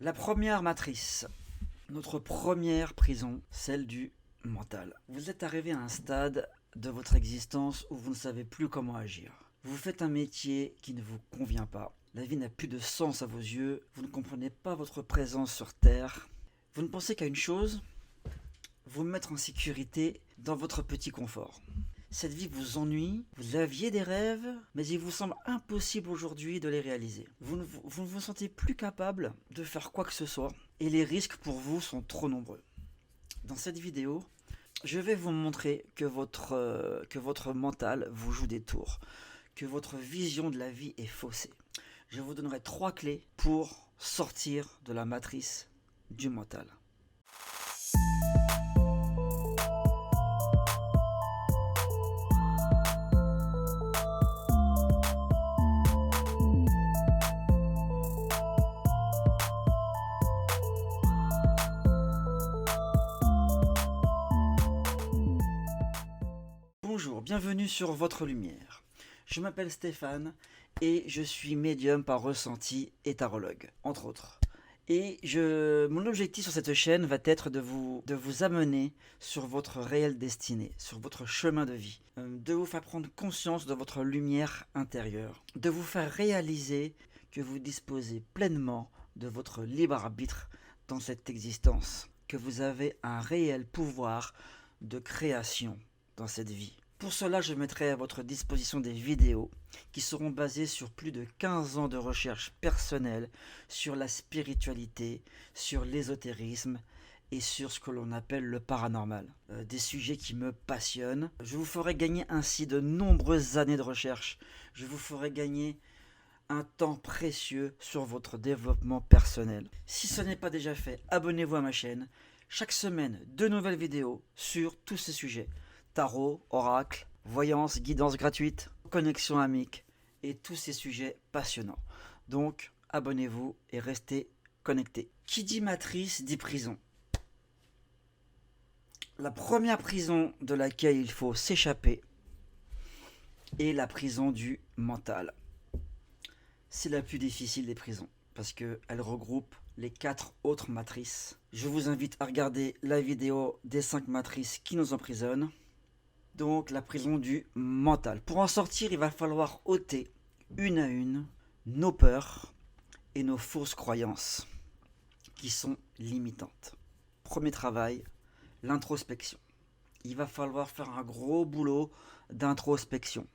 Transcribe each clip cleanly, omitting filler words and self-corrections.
La première matrice, notre première prison, celle du mental. Vous êtes arrivé à un stade de votre existence où vous ne savez plus comment agir. Vous faites un métier qui ne vous convient pas. La vie n'a plus de sens à vos yeux. Vous ne comprenez pas votre présence sur Terre. Vous ne pensez qu'à une chose, vous mettre en sécurité dans votre petit confort. Cette vie vous ennuie, vous aviez des rêves, mais il vous semble impossible aujourd'hui de les réaliser. Vous ne vous sentez plus capable de faire quoi que ce soit, et les risques pour vous sont trop nombreux. Dans cette vidéo, je vais vous montrer que votre mental vous joue des tours, que votre vision de la vie est faussée. Je vous donnerai 3 clés pour sortir de la matrice du mental. Bonjour, bienvenue sur Votre Lumière. Je m'appelle Stéphane et je suis médium par ressenti et tarologue, entre autres. Et mon objectif sur cette chaîne va être de vous amener sur votre réelle destinée, sur votre chemin de vie, de vous faire prendre conscience de votre lumière intérieure, de vous faire réaliser que vous disposez pleinement de votre libre arbitre dans cette existence, que vous avez un réel pouvoir de création dans cette vie. Pour cela, je mettrai à votre disposition des vidéos qui seront basées sur plus de 15 ans de recherche personnelle sur la spiritualité, sur l'ésotérisme et sur ce que l'on appelle le paranormal. Des sujets qui me passionnent. Je vous ferai gagner ainsi de nombreuses années de recherche. Je vous ferai gagner un temps précieux sur votre développement personnel. Si ce n'est pas déjà fait, abonnez-vous à ma chaîne. Chaque semaine, 2 nouvelles vidéos sur tous ces sujets. Tarot, oracle, voyance, guidance gratuite, connexion amique et tous ces sujets passionnants. Donc, abonnez-vous et restez connectés. Qui dit matrice dit prison. La première prison de laquelle il faut s'échapper est la prison du mental. C'est la plus difficile des prisons parce qu'elle regroupe les 4 autres matrices. Je vous invite à regarder la vidéo des 5 matrices qui nous emprisonnent. Donc la prison du mental. Pour en sortir, il va falloir ôter une à une nos peurs et nos fausses croyances qui sont limitantes. Premier travail, l'introspection. Il va falloir faire un gros boulot d'introspection.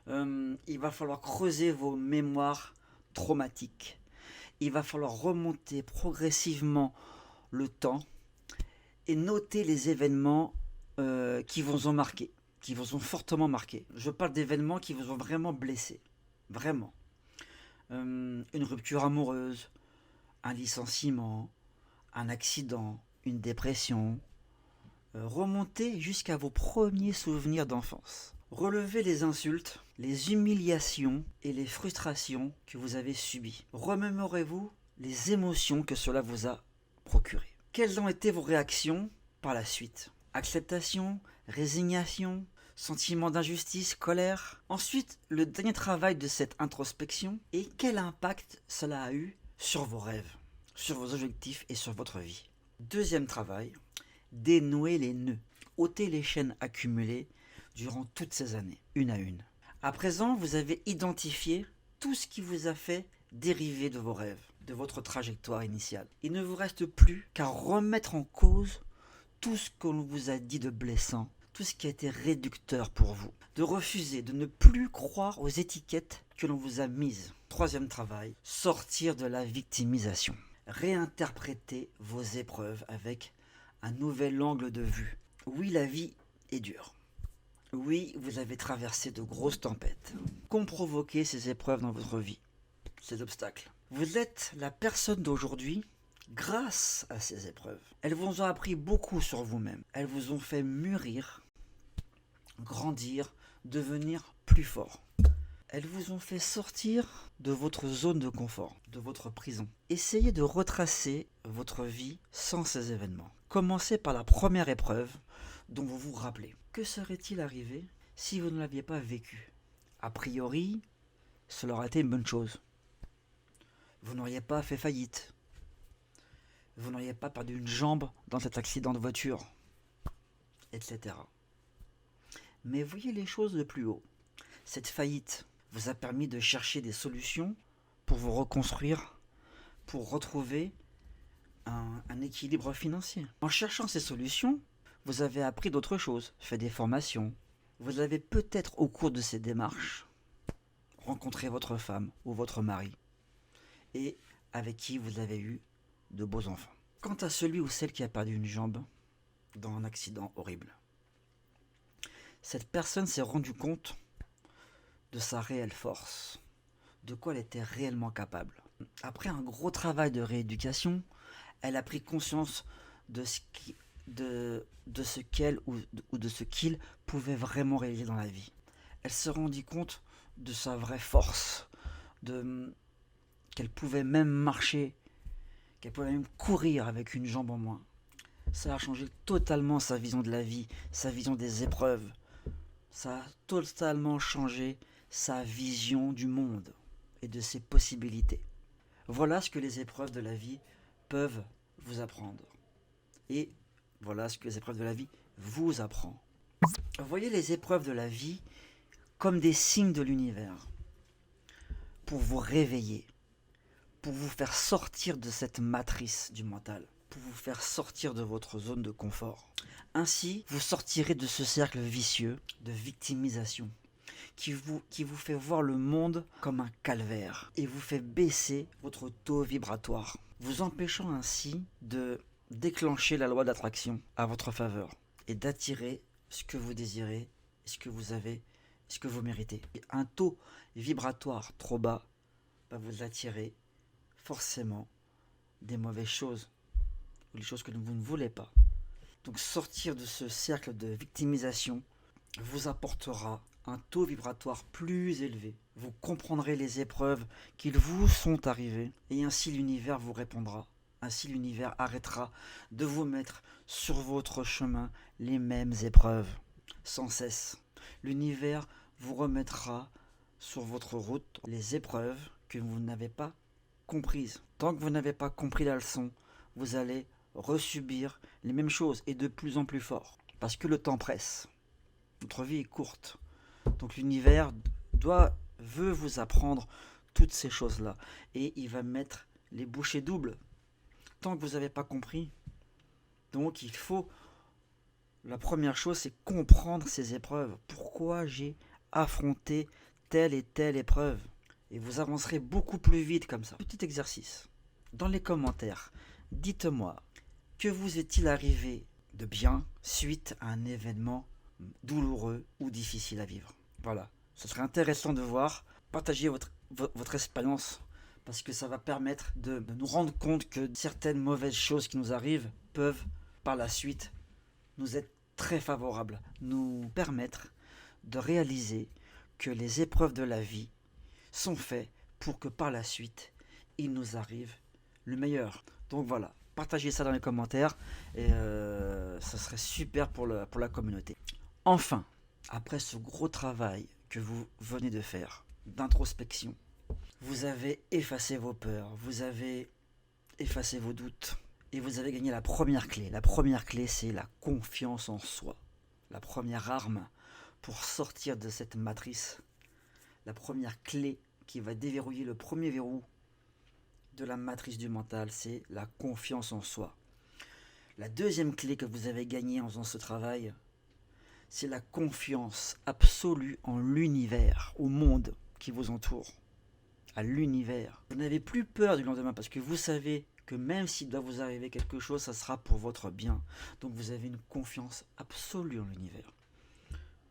Il va falloir creuser vos mémoires traumatiques. Il va falloir remonter progressivement le temps et noter les événements qui vous ont marqué, qui vous ont fortement marqué. Je parle d'événements qui vous ont vraiment blessé. Vraiment. Une rupture amoureuse, un licenciement, un accident, une dépression. Remontez jusqu'à vos premiers souvenirs d'enfance. Relevez les insultes, les humiliations et les frustrations que vous avez subies. Remémorez-vous les émotions que cela vous a procurées. Quelles ont été vos réactions par la suite ? Acceptation, résignation, sentiment d'injustice, colère. Ensuite, le dernier travail de cette introspection est quel impact cela a eu sur vos rêves, sur vos objectifs et sur votre vie. Deuxième travail, dénouer les nœuds, ôter les chaînes accumulées durant toutes ces années, une à une. À présent, vous avez identifié tout ce qui vous a fait dériver de vos rêves, de votre trajectoire initiale. Il ne vous reste plus qu'à remettre en cause tout ce qu'on vous a dit de blessant, tout ce qui a été réducteur pour vous, de refuser, de ne plus croire aux étiquettes que l'on vous a mises. Troisième travail, sortir de la victimisation. Réinterpréter vos épreuves avec un nouvel angle de vue. Oui, la vie est dure. Oui, vous avez traversé de grosses tempêtes. Qu'ont provoqué ces épreuves dans votre vie, ces obstacles? Vous êtes la personne d'aujourd'hui grâce à ces épreuves. Elles vous ont appris beaucoup sur vous-même. Elles vous ont fait mûrir, grandir, devenir plus fort. Elles vous ont fait sortir de votre zone de confort, de votre prison. Essayez de retracer votre vie sans ces événements. Commencez par la première épreuve dont vous vous rappelez. Que serait-il arrivé si vous ne l'aviez pas vécu? A priori, cela aurait été une bonne chose. vous n'auriez pas fait faillite. Vous n'auriez pas perdu une jambe dans cet accident de voiture, etc. Mais voyez les choses de plus haut. Cette faillite vous a permis de chercher des solutions pour vous reconstruire, pour retrouver un équilibre financier. En cherchant ces solutions, vous avez appris d'autres choses, fait des formations. Vous avez peut-être au cours de ces démarches rencontré votre femme ou votre mari et avec qui vous avez eu de beaux enfants. Quant à celui ou celle qui a perdu une jambe dans un accident horrible, cette personne s'est rendue compte de sa réelle force, de quoi elle était réellement capable. Après un gros travail de rééducation, elle a pris conscience de ce qu'elle ou de ce qu'il pouvait vraiment réaliser dans la vie. Elle se rendit compte de sa vraie force, qu'elle pouvait même marcher, qu'elle pouvait même courir avec une jambe en moins. Ça a changé totalement sa vision de la vie, sa vision des épreuves. Ça a totalement changé sa vision du monde et de ses possibilités. Voilà ce que les épreuves de la vie peuvent vous apprendre. Et voilà ce que les épreuves de la vie vous apprennent. Voyez les épreuves de la vie comme des signes de l'univers pour vous réveiller, pour vous faire sortir de cette matrice du mental, pour vous faire sortir de votre zone de confort. Ainsi, vous sortirez de ce cercle vicieux de victimisation qui vous fait voir le monde comme un calvaire et vous fait baisser votre taux vibratoire, vous empêchant ainsi de déclencher la loi d'attraction à votre faveur et d'attirer ce que vous désirez, ce que vous avez, ce que vous méritez. Et un taux vibratoire trop bas va vous attirer forcément des mauvaises choses ou des choses que vous ne voulez pas. Donc sortir de ce cercle de victimisation vous apportera un taux vibratoire plus élevé. Vous comprendrez les épreuves qui vous sont arrivées et ainsi l'univers vous répondra. Ainsi l'univers arrêtera de vous mettre sur votre chemin les mêmes épreuves sans cesse. L'univers vous remettra sur votre route les épreuves que vous n'avez pas comprises. Tant que vous n'avez pas compris la leçon, vous allez resubir les mêmes choses et de plus en plus fort. Parce que le temps presse. Notre vie est courte. Donc l'univers veut vous apprendre toutes ces choses-là. Et il va mettre les bouchées doubles. Tant que vous n'avez pas compris. Donc il faut... La première chose, c'est comprendre ces épreuves. Pourquoi j'ai affronté telle et telle épreuve. Et vous avancerez beaucoup plus vite comme ça. Petit exercice. Dans les commentaires, dites-moi, que vous est-il arrivé de bien suite à un événement douloureux ou difficile à vivre? Voilà, ce serait intéressant de voir. Partagez votre expérience parce que ça va permettre de nous rendre compte que certaines mauvaises choses qui nous arrivent peuvent par la suite nous être très favorables, nous permettre de réaliser que les épreuves de la vie sont faites pour que par la suite il nous arrive le meilleur. Donc voilà, partagez ça dans les commentaires et ça serait super pour la communauté. Enfin, après ce gros travail que vous venez de faire d'introspection, vous avez effacé vos peurs, vous avez effacé vos doutes et vous avez gagné la première clé. La première clé, c'est la confiance en soi. La première arme pour sortir de cette matrice. La première clé qui va déverrouiller le premier verrou de la matrice du mental, c'est la confiance en soi. La deuxième clé que vous avez gagnée en faisant ce travail, c'est la confiance absolue en l'univers, au monde qui vous entoure, à l'univers. Vous n'avez plus peur du lendemain parce que vous savez que même s'il doit vous arriver quelque chose, ça sera pour votre bien. Donc vous avez une confiance absolue en l'univers.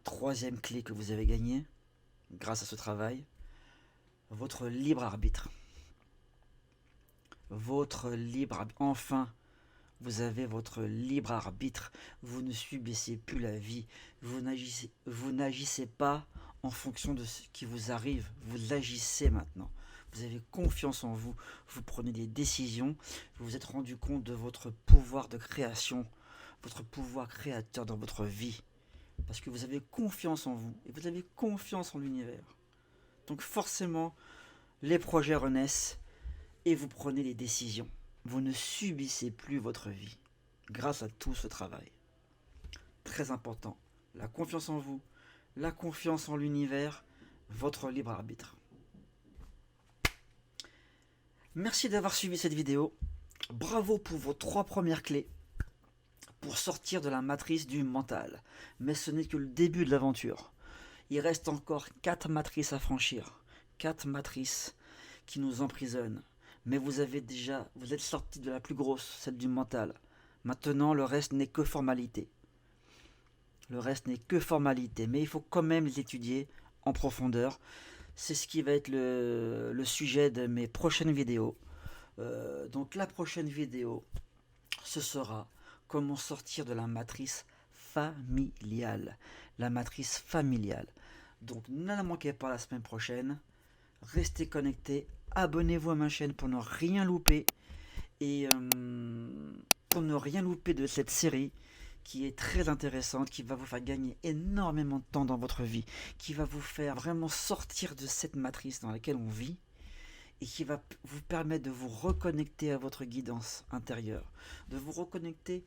Troisième clé que vous avez gagnée, grâce à ce travail, votre libre arbitre. Votre libre arbitre. Enfin, vous avez votre libre arbitre. Vous ne subissez plus la vie. Vous n'agissez pas en fonction de ce qui vous arrive. Vous agissez maintenant. Vous avez confiance en vous. Vous prenez des décisions. Vous vous êtes rendu compte de votre pouvoir de création, votre pouvoir créateur dans votre vie. Parce que vous avez confiance en vous et vous avez confiance en l'univers. Donc forcément, les projets renaissent et vous prenez les décisions. Vous ne subissez plus votre vie grâce à tout ce travail. Très important, la confiance en vous, la confiance en l'univers, votre libre arbitre. Merci d'avoir suivi cette vidéo. Bravo pour vos 3 premières clés pour sortir de la matrice du mental. Mais ce n'est que le début de l'aventure. Il reste encore 4 matrices à franchir. 4 matrices qui nous emprisonnent. Mais vous êtes sorti de la plus grosse, celle du mental. Maintenant, le reste n'est que formalité. Le reste n'est que formalité, mais il faut quand même les étudier en profondeur. C'est ce qui va être le sujet de mes prochaines vidéos. Donc la prochaine vidéo, ce sera comment sortir de la matrice familiale. La matrice familiale. Donc ne la manquez pas la semaine prochaine. Restez connectés. Abonnez-vous à ma chaîne pour ne rien louper. Et pour ne rien louper de cette série qui est très intéressante, qui va vous faire gagner énormément de temps dans votre vie, qui va vous faire vraiment sortir de cette matrice dans laquelle on vit, et qui va vous permettre de vous reconnecter à votre guidance intérieure, de vous reconnecter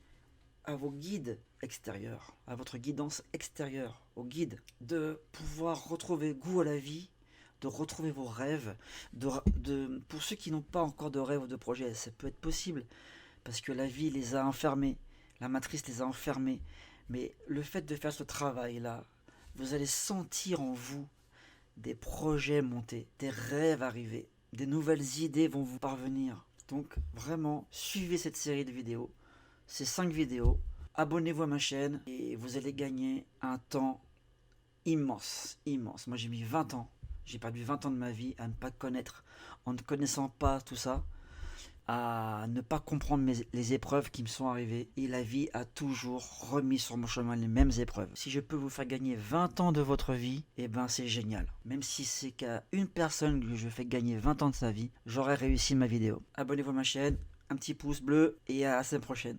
à vos guides extérieurs, à votre guidance extérieure, aux guides, de pouvoir retrouver goût à la vie, de retrouver vos rêves, pour ceux qui n'ont pas encore de rêves ou de projets, ça peut être possible, parce que la vie les a enfermés, la matrice les a enfermés, mais le fait de faire ce travail-là, vous allez sentir en vous des projets monter, des rêves arriver, des nouvelles idées vont vous parvenir. Donc vraiment, suivez cette série de vidéos, ces 5 vidéos, abonnez-vous à ma chaîne et vous allez gagner un temps immense, immense. Moi j'ai mis 20 ans, j'ai perdu 20 ans de ma vie à ne pas connaître, en ne connaissant pas tout ça, à ne pas comprendre les épreuves qui me sont arrivées, et la vie a toujours remis sur mon chemin les mêmes épreuves. Si je peux vous faire gagner 20 ans de votre vie, eh ben c'est génial. Même si c'est qu'à une personne que je fais gagner 20 ans de sa vie, j'aurai réussi ma vidéo. Abonnez-vous à ma chaîne, un petit pouce bleu et à la semaine prochaine.